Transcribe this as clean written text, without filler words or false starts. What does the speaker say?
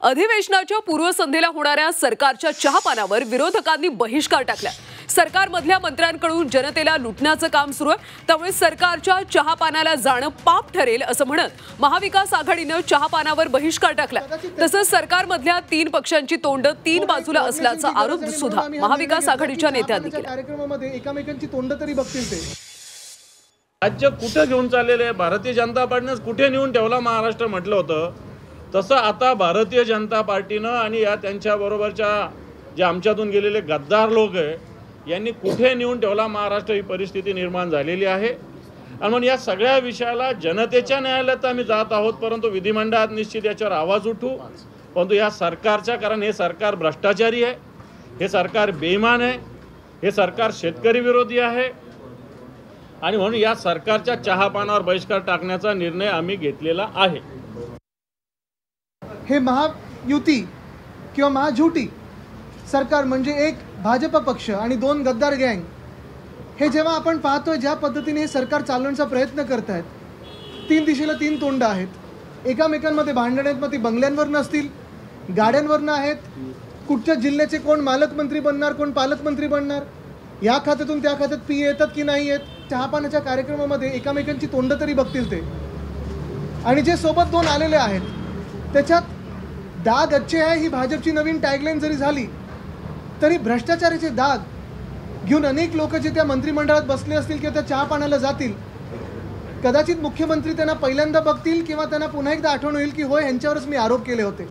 अधिवेशनाच्या पूर्वसंध्येला होणाऱ्या सरकारच्या चहापानावर विरोधकांनी बहिष्कार टाकला। सरकारमधल्या मंत्र्यांकडून जनतेला लुटण्याचं काम सुरू आहे, त्यामुळे सरकारच्या चहापानाला जाणं पाप ठरेल असं म्हणत महाविकास आघाडीनं चहापानावर बहिष्कार टाकला। तसंच सरकारमधल्या 3 पक्षांची तोंड 3 बाजूला असल्याचा आरोप सुद्धा महाविकास आघाडीच्या नेत्यांनी केला। कार्यक्रमामध्ये एकामेकांची तोंड तरी बघतील ते। राज्य कुठे घेऊन चाललेले आहे, भारतीय जनता पार्टीने कुठे नेऊन ठेवला महाराष्ट्र म्हटलं होतं, तसं आता भारतीय जनता पार्टीनं आणि या त्यांच्याबरोबरच्या जे आमच्यातून गेलेले गद्दार लोक आहे यांनी कुठे नेऊन ठेवला महाराष्ट्र, ही परिस्थिती निर्माण झालेली आहे। आणि म्हणून या सगळ्या विषयाला जनतेच्या न्यायालयात आम्ही जात आहोत, परंतु विधिमंडळात निश्चित याच्यावर आवाज उठू। परंतु या सरकारच्या, कारण हे सरकार भ्रष्टाचारी आहे, हे सरकार बेईमान आहे, हे सरकार शेतकरी विरोधी आहे आणि म्हणून या सरकारच्या चहापानावर बहिष्कार टाकण्याचा निर्णय आम्ही घेतलेला आहे। हे महायुती किंवा महाझुटी सरकार म्हणजे एक भाजप पक्ष आणि 2 गद्दार गँग, हे जेव्हा आपण पाहतोय ज्या पद्धतीने हे सरकार चालवण्याचा प्रयत्न करतायत, 3 दिशेला 3 तोंड आहेत, एकामेकांमध्ये भांडण आहेत, मग ती बंगल्यांवर नसतील, गाड्यांवरनं आहेत, कुठच्या जिल्ह्याचे कोण मालकमंत्री बनणार, कोण पालकमंत्री बनणार, या खात्यातून त्या खात्यात पी येतात की नाही येत। चहापानाच्या कार्यक्रमामध्ये एकामेकांची तोंड तरी बघतील ते। आणि जे सोबत 2 आलेले आहेत त्याच्यात दाग अच्छे आहे ही भाजपची नवीन टॅगलाईन जरी झाली तरी भ्रष्टाचाराचे दाग घेऊन अनेक लोक जे त्या मंत्रिमंडळात बसले असतील किंवा त्या चहापानाला जातील, कदाचित मुख्यमंत्री त्यांना पहिल्यांदा बघतील किंवा त्यांना पुन्हा एकदा आठवण होईल की होय, ह्यांच्यावरच मी आरोप केले होते।